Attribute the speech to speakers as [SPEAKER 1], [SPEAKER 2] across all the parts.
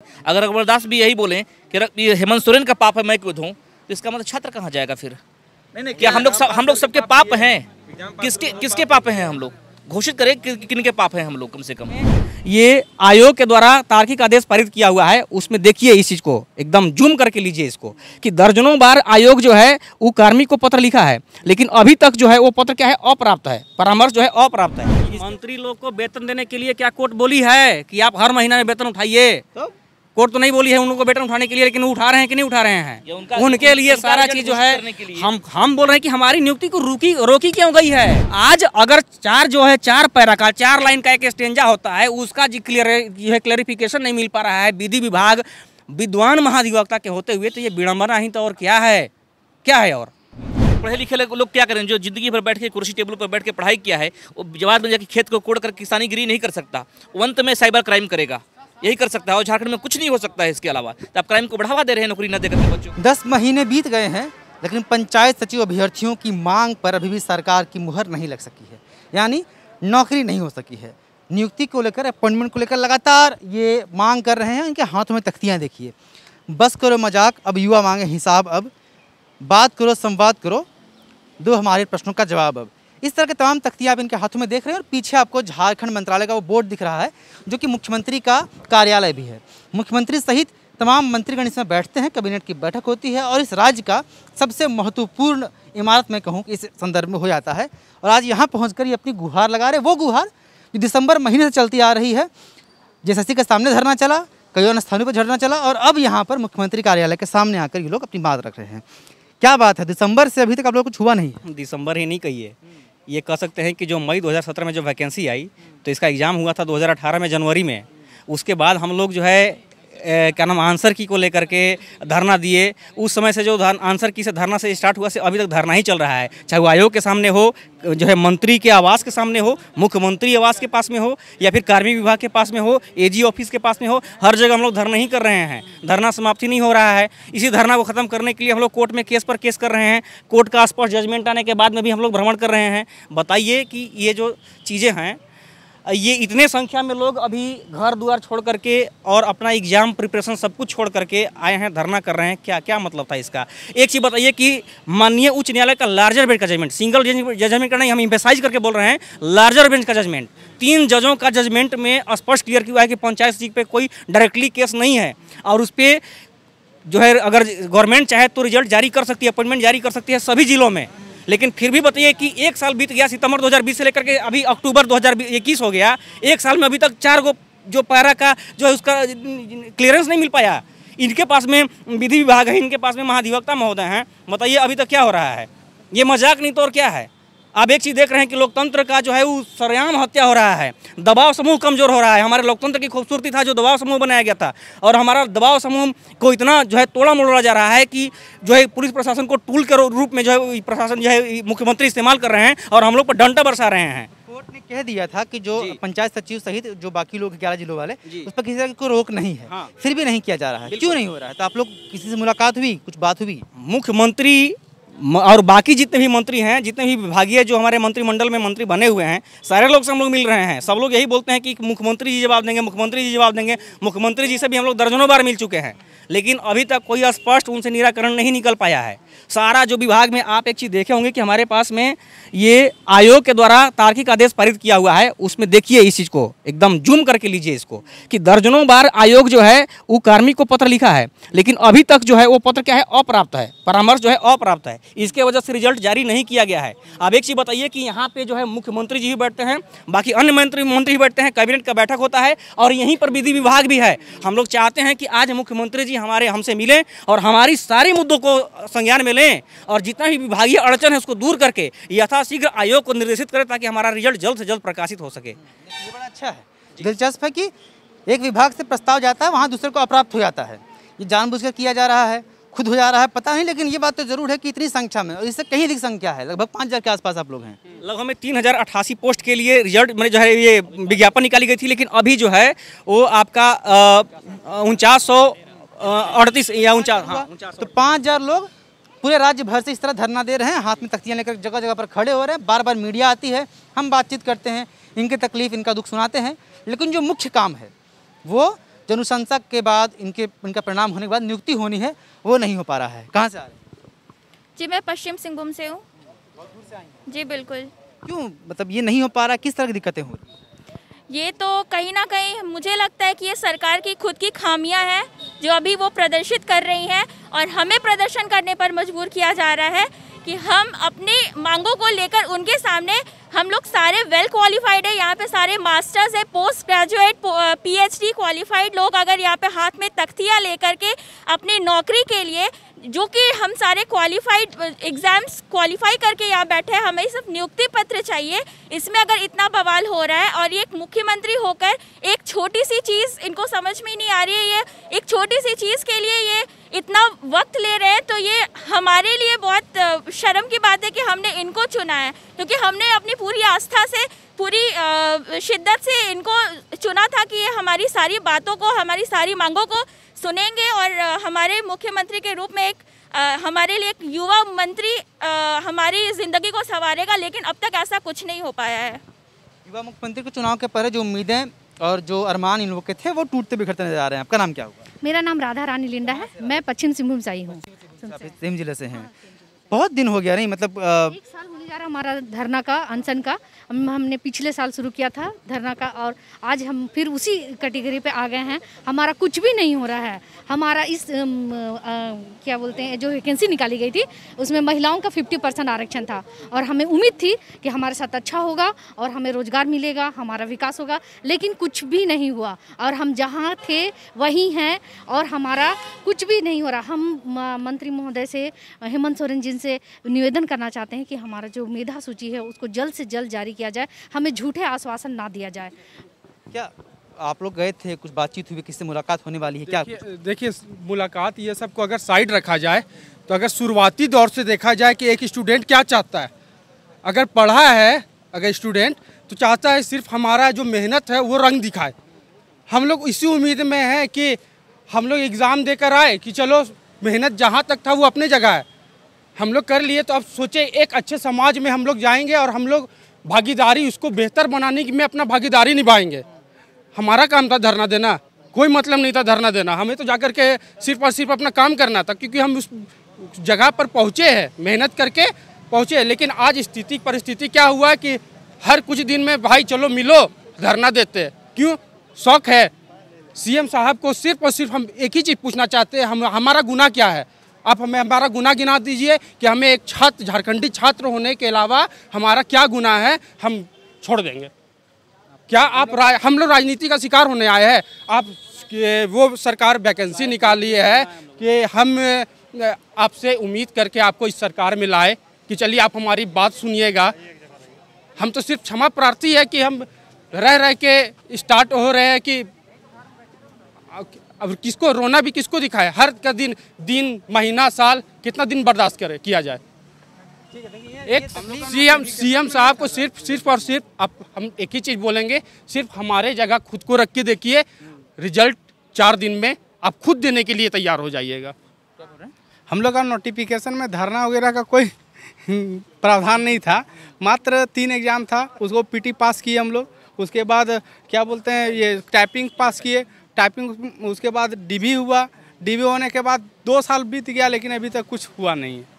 [SPEAKER 1] अगर अकबरदास भी यही बोलें कि ये हेमंत सोरेन का पाप है मैं क्यों दूं, तो इसका मतलब छात्र कहाँ जाएगा फिर? नहीं, क्या हम लोग सबके पाप हैं? किसके पाप हैं? हम लोग घोषित करें किन के पाप हैं हम लोग कम से कम।
[SPEAKER 2] ये आयोग के द्वारा तार्किक आदेश पारित किया हुआ है, उसमें देखिए इस चीज़ को एकदम जूम करके लीजिए इसको कि दर्जनों बार आयोग जो है वो कार्मिक को पत्र लिखा है, लेकिन अभी तक जो है वो पत्र क्या है, अप्राप्त है, परामर्श जो है अप्राप्त है। मंत्री लोग को वेतन देने के लिए क्या कोर्ट बोली है कि आप हर महीना में वेतन उठाइए? तो कोर्ट तो नहीं बोली है उनको वेतन उठाने के लिए, लेकिन वो उठा रहे हैं कि नहीं उठा रहे हैं? उनके लिए सारा चीज जो है हम बोल रहे हैं कि हमारी नियुक्ति को रोकी क्यों गई है? आज अगर चार पैरा का 4 लाइन का एक स्टेंजा होता है, उसका क्लेरिफिकेशन नहीं मिल पा रहा है विधि विभाग विद्वान महाधिवक्ता के होते हुए, तो ये विडंबना ही तो और क्या है? और
[SPEAKER 1] पढ़े लिखे लोग क्या करें? जो जिंदगी भर बैठ के कुर्सी टेबल पर बैठ के पढ़ाई किया है, वो जवाब में जाके खेत को कोड़ कर किसानी गिरी नहीं कर सकता, अंत में साइबर क्राइम करेगा, यही कर सकता है। और झारखंड में कुछ नहीं हो सकता है इसके अलावा। तो आप क्राइम को बढ़ावा दे रहे हैं नौकरी न देकर के बच्चों को।
[SPEAKER 3] 10 महीने बीत गए हैं, लेकिन पंचायत सचिव अभ्यर्थियों की मांग पर अभी भी सरकार की मुहर नहीं लग सकी है, यानी नौकरी नहीं हो सकी है। नियुक्ति को लेकर, अपॉइंटमेंट को लेकर लगातार ये मांग कर रहे हैं। इनके हाथों में तख्तियाँ देखिए। बस करो मजाक, अब युवा मांगे हिसाब, अब बात करो संवाद करो, दो हमारे प्रश्नों का जवाब। अब इस तरह के तमाम तख्तियाँ आप इनके हाथों में देख रहे हैं। और पीछे आपको झारखंड मंत्रालय का वो बोर्ड दिख रहा है, जो कि मुख्यमंत्री का कार्यालय भी है। मुख्यमंत्री सहित तमाम मंत्रीगण इसमें बैठते हैं, कैबिनेट की बैठक होती है और इस राज्य का सबसे महत्वपूर्ण इमारत में कहूँ कि इस संदर्भ में हो जाता है। और आज यहाँ पहुँच ये अपनी गुहार लगा रहे, वो गुहार जो दिसंबर महीने से चलती आ रही है। JSSC के सामने धरना चला, कई अन्य स्थानों पर धरना चला, और अब यहाँ पर मुख्यमंत्री कार्यालय के सामने आकर ये लोग अपनी बात रख रहे हैं। क्या बात है, दिसंबर से अभी तक आप लोगों को छुआ नहीं?
[SPEAKER 2] दिसंबर ही नहीं कहिए, ये कह सकते हैं कि जो मई 2017 में जो वैकेंसी आई, तो इसका एग्ज़ाम हुआ था 2018 में जनवरी में। उसके बाद हम लोग जो है क्या नाम आंसर की को लेकर के धरना दिए। उस समय से जो आंसर की से धरना से स्टार्ट हुआ से अभी तक धरना ही चल रहा है, चाहे वो आयोग के सामने हो, जो है मंत्री के आवास के सामने हो, मुख्यमंत्री आवास के पास में हो, या फिर कार्मिक विभाग के पास में हो, AG ऑफिस के पास में हो, हर जगह हम लोग धरना ही कर रहे हैं। धरना समाप्ति नहीं हो रहा है। इसी धरना को ख़त्म करने के लिए हम लोग कोर्ट में केस पर केस कर रहे हैं। कोर्ट का स्पष्ट जजमेंट आने के बाद में भी हम लोग भ्रमण कर रहे हैं। बताइए कि ये जो चीज़ें हैं, ये इतने संख्या में लोग अभी घर द्वार छोड़ करके और अपना एग्जाम प्रिपरेशन सब कुछ छोड़ करके आए हैं, धरना कर रहे हैं। क्या मतलब था इसका? एक चीज़ बताइए कि माननीय उच्च न्यायालय का लार्जर बेंच का जजमेंट, सिंगल जजमेंट का नहीं, हम एम्फेसाइज करके बोल रहे हैं, लार्जर बेंच का जजमेंट, 3 जजों का जजमेंट में स्पष्ट क्लियर किया है कि पंचायत सचिव पे कोई डायरेक्टली केस नहीं है, और उस पर जो है अगर गवर्नमेंट चाहे तो रिजल्ट जारी कर सकती है, अपॉइंटमेंट जारी कर सकती है सभी जिलों में। लेकिन फिर भी बताइए कि 1 साल बीत गया, सितंबर 2020 से लेकर के अभी अक्टूबर 2021 हो गया, 1 साल में अभी तक 4 गो जो पैरा का जो है उसका क्लियरेंस नहीं मिल पाया। इनके पास में विधि विभाग है, इनके पास में महाधिवक्ता महोदय हैं। बताइए अभी तक क्या हो रहा है? ये मजाक नहीं तो और क्या है? आप एक चीज़ देख रहे हैं कि लोकतंत्र का जो है वो सरेआम हत्या हो रहा है, दबाव समूह कमज़ोर हो रहा है। हमारे लोकतंत्र की खूबसूरती था जो दबाव समूह बनाया गया था, और हमारा दबाव समूह को इतना जो है तोड़ा मोड़ा जा रहा है कि जो है पुलिस प्रशासन को टूल के रूप में जो है प्रशासन जो है मुख्यमंत्री इस्तेमाल कर रहे हैं और हम लोग पर डंडा बरसा रहे हैं।
[SPEAKER 3] कोर्ट ने कह दिया था कि जो पंचायत सचिव सहित जो बाकी लोग 11 जिलों वाले, उस पर किसी तरह की कोई रोक नहीं है। हाँ। फिर भी नहीं किया जा रहा है, क्यों नहीं हो रहा है? तो आप लोग किसी से मुलाकात हुई, कुछ बात हुई?
[SPEAKER 2] मुख्यमंत्री और बाकी जितने भी मंत्री हैं, जितने भी विभागीय जो हमारे मंत्रिमंडल में मंत्री बने हुए हैं, सारे लोग से हम लोग मिल रहे हैं। सब लोग यही बोलते हैं कि मुख्यमंत्री जी जवाब देंगे, मुख्यमंत्री जी जवाब देंगे। मुख्यमंत्री जी से भी हम लोग दर्जनों बार मिल चुके हैं, लेकिन अभी तक कोई स्पष्ट उनसे निराकरण नहीं निकल पाया है। सारा जो विभाग में आप एक चीज़ देखे होंगे कि हमारे पास में ये आयोग के द्वारा तार्किक आदेश पारित किया हुआ है, उसमें देखिए इस चीज़ को एकदम जूम करके लीजिए इसको कि दर्जनों बार आयोग जो है वो कार्मिक को पत्र लिखा है, लेकिन अभी तक जो है वो पत्र क्या है, अप्राप्त है, परामर्श जो है अप्राप्त है। इसके वजह से रिजल्ट जारी नहीं किया गया है। अब एक चीज़ बताइए कि यहाँ पे जो है मुख्यमंत्री जी भी बैठते हैं, बाकी अन्य मंत्री भी बैठते हैं, कैबिनेट का बैठक होता है, और यहीं पर विधि विभाग भी है। हम लोग चाहते हैं कि आज मुख्यमंत्री जी हमसे मिलें और हमारी सारी मुद्दों को संज्ञान में लें, और जितना भी विभागीय अड़चन है उसको दूर करके यथाशीघ्र आयोग को निर्देशित करें, ताकि हमारा रिजल्ट जल्द से जल्द प्रकाशित हो सके।
[SPEAKER 3] ये बड़ा अच्छा है, दिलचस्प है कि एक विभाग से प्रस्ताव जाता है, वहाँ दूसरे को अप्राप्त हो जाता है। ये जानबूझकर किया जा रहा है, खुद हो जा रहा है, पता नहीं, लेकिन ये बात तो जरूर है कि इतनी संख्या में, और इससे कहीं अधिक संख्या है, लगभग 5000 के आसपास आप लोग हैं।
[SPEAKER 2] लगभग हमें 3088 पोस्ट के लिए रिजल्ट में जो है ये विज्ञापन निकाली गई थी, लेकिन अभी जो है वो आपका 4938 या 49।
[SPEAKER 3] तो 5000 लोग पूरे राज्य भर से इस तरह धरना दे रहे हैं, हाथ में तख्तियाँ लेकर जगह जगह पर खड़े हो रहे हैं। बार बार मीडिया आती है, हम बातचीत करते हैं, इनके तकलीफ, इनका दुख सुनाते हैं, लेकिन जो मुख्य काम है वो जो अनुशंसा के बाद इनका परिणाम होने के बाद नियुक्ति होनी है वो नहीं हो पा रहा है। कहाँ से आ रहे हैं?
[SPEAKER 4] जी मैं पश्चिम सिंहभूम से हूँ। जी बिल्कुल।
[SPEAKER 3] क्यों, मतलब ये नहीं हो पा रहा, किस तरह की दिक्कतें हो रही?
[SPEAKER 4] ये तो कहीं ना कहीं मुझे लगता है कि ये सरकार की खुद की खामियां हैं जो अभी वो प्रदर्शित कर रही हैं, और हमें प्रदर्शन करने पर मजबूर किया जा रहा है कि हम अपनी मांगों को लेकर उनके सामने, हम लोग सारे वेल क्वालिफाइड है, यहाँ पे सारे मास्टर्स है, पोस्ट ग्रेजुएट, पीएचडी क्वालिफाइड लोग अगर यहाँ पे हाथ में तख्तियाँ लेकर के अपनी नौकरी के लिए, जो कि हम सारे क्वालिफाइड एग्जाम्स क्वालिफाई करके यहाँ बैठे हैं, हमें सिर्फ नियुक्ति पत्र चाहिए। इसमें अगर इतना बवाल हो रहा है और ये एक मुख्यमंत्री होकर एक छोटी सी चीज़ इनको समझ में ही नहीं आ रही है, ये एक छोटी सी चीज़ के लिए ये इतना वक्त ले रहे हैं, तो ये हमारे लिए बहुत शर्म की बात है कि हमने इनको चुना है, क्योंकि हमने अपनी पूरी आस्था से, पूरी शिद्दत से इनको चुना था कि ये हमारी सारी बातों को, हमारी सारी मांगों को सुनेंगे और हमारे मुख्यमंत्री के रूप में एक हमारे लिए एक युवा मंत्री हमारी ज़िंदगी को संवारेगा, लेकिन अब तक ऐसा कुछ नहीं हो पाया है।
[SPEAKER 3] युवा मुख्यमंत्री के चुनाव के पहले जो उम्मीदें और जो अरमान इन लोगों के थे वो टूटते बिखरते नजर आ रहे हैं। आपका नाम क्या होगा?
[SPEAKER 5] मेरा नाम राधा रानी लिंडा है, मैं पश्चिम सिंहभूम से आई हूँ।
[SPEAKER 3] सेम जिले से हैं। बहुत दिन हो गया नहीं, मतलब
[SPEAKER 5] 1 साल होने जा रहा हमारा धरना का, अनशन का। हमने पिछले साल शुरू किया था धरना का, और आज हम फिर उसी कैटेगरी पे आ गए हैं। हमारा कुछ भी नहीं हो रहा है। हमारा इस क्या बोलते हैं, जो वैकेंसी निकाली गई थी उसमें महिलाओं का 50% आरक्षण था, और हमें उम्मीद थी कि हमारे साथ अच्छा होगा और हमें रोजगार मिलेगा, हमारा विकास होगा, लेकिन कुछ भी नहीं हुआ। और हम जहाँ थे वहीं हैं और हमारा कुछ भी नहीं हो रहा। हम मंत्री महोदय से, हेमंत सोरेन जी से निवेदन करना चाहते हैं कि हमारा जो मेधा सूची है उसको जल्द से जल्द जारी किया जाए, हमें झूठे आश्वासन ना दिया जाए।
[SPEAKER 3] क्या आप लोग गए थे, कुछ बातचीत हुई, किससे मुलाकात होने वाली है क्या?
[SPEAKER 6] देखिए मुलाकात ये सबको अगर साइड रखा जाए तो अगर शुरुआती दौर से देखा जाए कि एक स्टूडेंट क्या चाहता है, अगर पढ़ा है अगर स्टूडेंट तो चाहता है सिर्फ हमारा जो मेहनत है वो रंग दिखाए। हम लोग इसी उम्मीद में हैं कि हम लोग एग्ज़ाम देकर आए कि चलो मेहनत जहाँ तक था वो अपने जगह है, हम लोग कर लिए, तो अब सोचे एक अच्छे समाज में हम लोग जाएंगे और हम लोग भागीदारी उसको बेहतर बनाने में अपना भागीदारी निभाएंगे। हमारा काम था धरना देना, कोई मतलब नहीं था धरना देना, हमें तो जाकर के सिर्फ और सिर्फ अपना काम करना था, क्योंकि हम उस जगह पर पहुँचे हैं, मेहनत करके पहुँचे। लेकिन आज स्थिति परिस्थिति क्या हुआ कि हर कुछ दिन में भाई चलो मिलो धरना देते, क्यों? शौक है। सीएम साहब को सिर्फ और सिर्फ हम एक ही चीज़ पूछना चाहते हैं, हमारा गुनाह क्या है? आप हमें हमारा गुनाह गिना दीजिए कि हमें एक छात्र, झारखंडी छात्र होने के अलावा हमारा क्या गुनाह है, हम छोड़ देंगे। क्या आप हम लोग राजनीति का शिकार होने आए हैं? आप वो सरकार वैकेंसी निकाली है कि हम आपसे उम्मीद करके आपको इस सरकार में लाए कि चलिए आप हमारी बात सुनिएगा। हम तो सिर्फ क्षमा प्रार्थी है कि हम रह के स्टार्ट हो रहे हैं कि अब किसको रोना भी किसको दिखाए, हर का दिन महीना साल कितना दिन बर्दाश्त करे किया जाए। एक सीएम साहब को सिर्फ और सिर्फ अब हम एक ही चीज़ बोलेंगे, सिर्फ हमारे जगह खुद को रख के देखिए, रिजल्ट 4 दिन में आप खुद देने के लिए तैयार हो जाइएगा। हम लोग का नोटिफिकेशन में धरना वगैरह का कोई प्रावधान नहीं था, मात्र 3 एग्ज़ाम था, उसको पीटी पास किए हम लोग। उसके बाद क्या बोलते हैं, ये टाइपिंग पास किए, टाइपिंग उसके बाद डीबी हुआ, डीबी होने के बाद 2 साल बीत गया, लेकिन अभी तक कुछ हुआ नहीं है।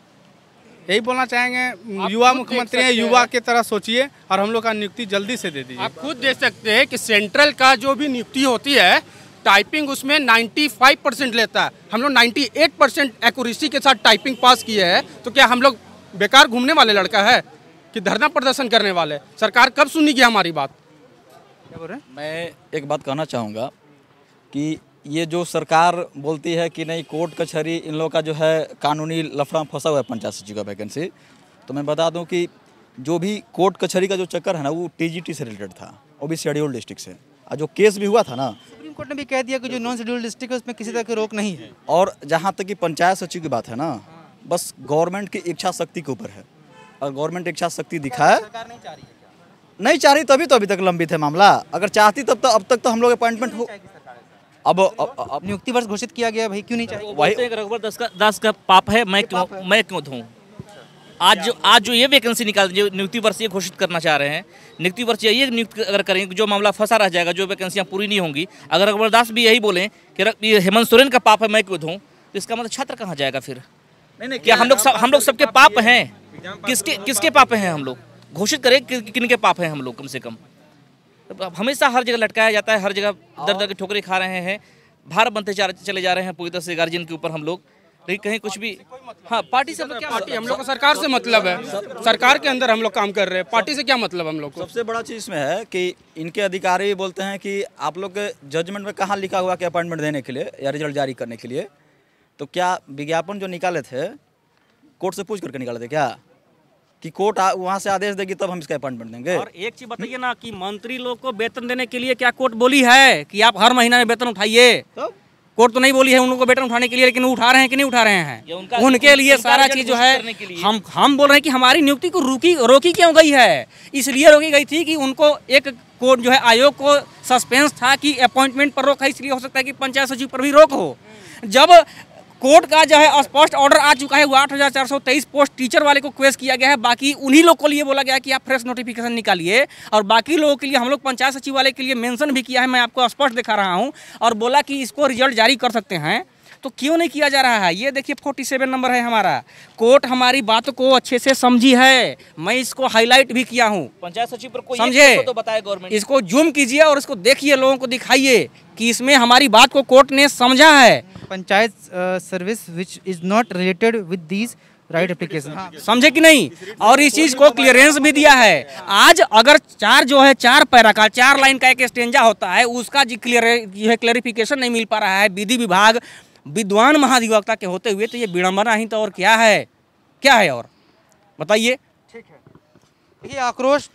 [SPEAKER 6] यही बोलना चाहेंगे, युवा मुख्यमंत्री हैं, युवा की तरह सोचिए और हम लोग का नियुक्ति जल्दी से दे दीजिए। आप खुद देख सकते हैं कि सेंट्रल का जो भी नियुक्ति होती है, टाइपिंग उसमें 95% लेता है, हम लोग 98% एक्यूरेसी के साथ टाइपिंग पास किए हैं। तो क्या हम लोग बेकार घूमने वाले लड़का है कि धरना प्रदर्शन करने वाले? सरकार कब सुनेगी हमारी बात?
[SPEAKER 3] क्या बोल रहे हैं?
[SPEAKER 7] मैं एक बात कहना चाहूँगा कि ये जो सरकार बोलती है कि नहीं कोर्ट कचहरी इन लोगों का जो है कानूनी लफड़ा फंसा हुआ है पंचायत सचिव का वैकेंसी, तो मैं बता दूं कि जो भी कोर्ट कचहरी का जो चक्कर है ना वो टीजीटी से रिलेटेड था, वो भी शेड्यूल डिस्ट्रिक्ट से। और जो केस भी हुआ था ना,
[SPEAKER 3] सुप्रीम कोर्ट ने भी कह दिया कि जो नॉन शेड्यूल्ड डिस्ट्रिक्ट है उसमें किसी तरह की रोक नहीं है।
[SPEAKER 7] और जहाँ तक कि पंचायत सचिव की बात है ना, बस गवर्नमेंट की इच्छा शक्ति के ऊपर है, और गवर्नमेंट इच्छा शक्ति दिखाए नहीं चाह रही, तभी तो अभी तक लंबित है मामला। अगर चाहती तब तो अब तक तो हम लोग अपॉइंटमेंट हो। अब
[SPEAKER 3] नियुक्ति वर्ष घोषित किया गया, भाई क्यों नहीं चाहिए?
[SPEAKER 1] बोलते हैं रघुवर दास का पाप है, मैं क्यों धोऊं? आज जो ये वैकेंसी निकाल जो नियुक्ति वर्ष ये घोषित करना चाह रहे हैं, नियुक्ति वर्ष ये नियुक्त अगर करेंगे जो मामला फंसा रह जाएगा, जो वैकेंसियाँ पूरी नहीं होंगी। अगर अकबरदास भी यही बोलें कि हेमंत सोरेन का पाप है मैं क्यों दूँ, तो इसका मतलब छात्र कहाँ जाएगा फिर? नहीं, क्या हम लोग सबके पाप हैं? किसके पाप हैं हम लोग? घोषित करें किनके पाप हैं हम लोग कम से कम। हमेशा हर जगह लटकाया जाता है, हर जगह दर दर की ठोकरें खा रहे हैं, भार बनते चले जा रहे हैं पूरी तरह से गार्जियन के ऊपर हम लोग। लेकिन कहीं कुछ भी, हाँ पार्टी से क्या
[SPEAKER 6] पार्टी हम लोग को सरकार से मतलब है, सरकार के अंदर हम लोग काम कर रहे हैं, पार्टी से क्या मतलब हम लोग को?
[SPEAKER 7] सबसे बड़ा चीज़ इसमें है कि इनके अधिकारी बोलते हैं कि आप लोग के जजमेंट में कहाँ लिखा हुआ कि अपॉइंटमेंट देने के लिए या रिजल्ट जारी करने के लिए, तो क्या विज्ञापन जो निकाले थे कोर्ट से पूछ करके निकाले थे क्या कि कोर्ट वहाँ से आदेश देगी तब हम इसका अपॉइंटमेंट देंगे?
[SPEAKER 2] और एक चीज बताइए ना कि मंत्री लोग को वेतन देने के लिए क्या कोर्ट बोली है कि आप हर महीना में वेतन उठाइए? तो कोर्ट तो नहीं बोली है उनको वेतन उठाने के लिए, लेकिन उठा रहे हैं कि नहीं उठा रहे हैं? उनके लिए सारा चीज जो है हम बोल रहे हैं कि हमारी नियुक्ति को रोकी क्यों गई है? इसलिए रोकी गई थी कि उनको एक कोर्ट जो है आयोग को सस्पेंस था कि अपॉइंटमेंट पर रोक है, इसलिए हो सकता है कि पंचायत सचिव पर भी रोक हो। जब कोर्ट का जो है स्पष्ट ऑर्डर आ चुका है, वो 8,423 पोस्ट टीचर वाले को क्वेश्चन किया गया है, बाकी उन्हीं लोग को लिए बोला गया कि आप फ्रेश नोटिफिकेशन निकालिए, और बाकी लोगों के लिए हम लोग पंचायत सचिव वाले के लिए मेंशन भी किया है, मैं आपको स्पष्ट दिखा रहा हूं, और बोला कि इसको रिजल्ट जारी कर सकते हैं। तो क्यों नहीं किया जा रहा है? ये देखिए 47 नंबर है हमारा। कोर्ट हमारी बात को अच्छे से समझी है, मैं इसको हाईलाइट भी किया हूँ।
[SPEAKER 1] पंचायत सचिव पर कोई
[SPEAKER 2] समझे
[SPEAKER 1] तो बताए गवर्नमेंट,
[SPEAKER 2] इसको जूम कीजिए और इसको देखिए, लोगों को दिखाइए कि इसमें हमारी बात को कोर्ट ने समझा है।
[SPEAKER 3] Panchayat service which is not related with these right application,
[SPEAKER 2] समझे कि नहीं? और इस चीज को क्लियरेंस भी दिया है। आज अगर चार पैरा का 4 लाइन का एक स्टेंजा होता है, उसका जो क्लियरिफिकेशन नहीं मिल पा रहा है विधि विभाग विद्वान महाधिवक्ता के होते हुए, तो ये विडंबना ही तो और क्या है और बताइए।
[SPEAKER 3] ठीक है, ये आक्रोश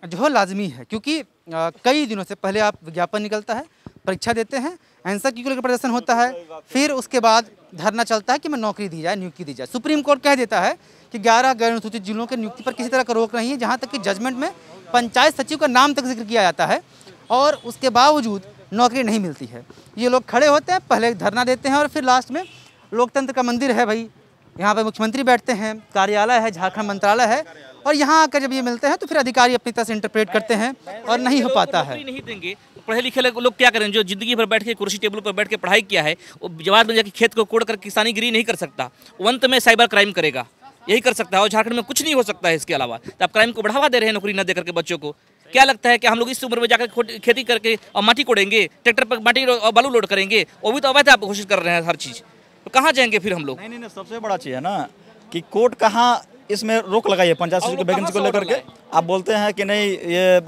[SPEAKER 3] जो है लाजमी है, क्योंकि कई दिनों से पहले आप विज्ञापन निकलता है, परीक्षा देते हैं, आंसर की लेकर प्रदर्शन होता है, फिर उसके बाद धरना चलता है कि मैं नौकरी दी जाए, नियुक्ति दी जाए। सुप्रीम कोर्ट कह देता है कि 11 गैर अनुसूचित जिलों के नियुक्ति पर किसी तरह का रोक नहीं है, जहाँ तक कि जजमेंट में पंचायत सचिव का नाम तक जिक्र किया जाता है, और उसके बावजूद नौकरी नहीं मिलती है। ये लोग खड़े होते हैं, पहले धरना देते हैं, और फिर लास्ट में लोकतंत्र का मंदिर है भाई, यहाँ पर मुख्यमंत्री बैठते हैं, कार्यालय है, झारखंड मंत्रालय है, और यहाँ आकर जब ये मिलते हैं तो फिर अधिकारी अपनी तरह से इंटरप्रेट करते हैं और नहीं हो पाता है।
[SPEAKER 1] नहीं देंगे पढ़े लिखे लोग क्या करें? जो जिंदगी भर बैठ के कुर्सी टेबल पर बैठ के पढ़ाई किया है, वो जवाब में जाके खेत को कोड़ कर किसानी गिरी नहीं कर सकता, वो अंत में साइबर क्राइम करेगा, यही कर सकता है। और झारखंड में कुछ नहीं हो सकता है इसके अलावा। तो आप क्राइम को बढ़ावा दे रहे हैं नौकरी न देकर के बच्चों को। क्या लगता है कि हम लोग इस उम्र में जाकर खेती करके और माटी कोड़ेंगे, ट्रैक्टर पर माटी और बालू लोड करेंगे? वो भी तो अवैध आप घोषित कर रहे हैं हर चीज़, तो कहाँ जाएंगे फिर हम लोग?
[SPEAKER 7] नहीं, सबसे बड़ा चीज़ है ना कि कोर्ट कहाँ इसमें रोक लगाइए पंचायत सचिव की वैकेंसी को लेकर के। आप बोलते हैं कि नहीं ये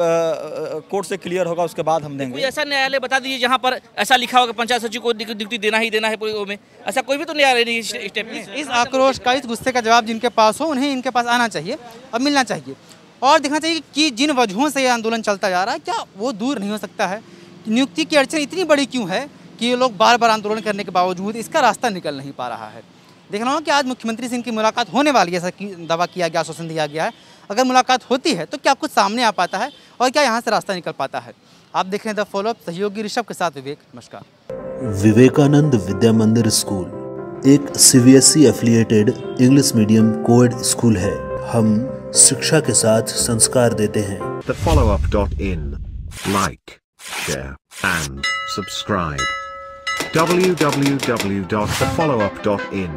[SPEAKER 7] कोर्ट से क्लियर होगा उसके बाद हम देंगे।
[SPEAKER 1] कोई ऐसा न्यायालय बता दीजिए जहाँ पर ऐसा लिखा होगा पंचायत सचिव को नियुक्ति देना ही देना है पूरे में, ऐसा कोई भी तो न्यायालय नहीं स्टेप में।
[SPEAKER 3] इस आक्रोश का, इस गुस्से का जवाब जिनके पास हो, उन्हें इनके पास आना चाहिए और मिलना चाहिए, और देखना चाहिए कि जिन वजहों से ये आंदोलन चलता जा रहा है, क्या वो दूर नहीं हो सकता है? नियुक्ति की अड़चन इतनी बड़ी क्यों है कि ये लोग बार बार आंदोलन करने के बावजूद इसका रास्ता निकल नहीं पा रहा है? देखना होगा कि आज मुख्यमंत्री से इनकी मुलाकात होने वाली है, ऐसा दावा किया गया, आश्वासन दिया गया है। अगर मुलाकात होती है तो क्या कुछ सामने आ पाता है और क्या यहाँ से रास्ता निकल पाता है? आप देख रहे हैं द फॉलोअप, सहयोगी ऋषभ के साथ विवेक। नमस्कार।
[SPEAKER 8] विवेकानंद विद्या मंदिर स्कूल एक CBSE affiliated English medium coed school है। हम शिक्षा के साथ संस्कार देते हैं।
[SPEAKER 9] thefollowup.in, like, share and subscribe. www.thefollowup.in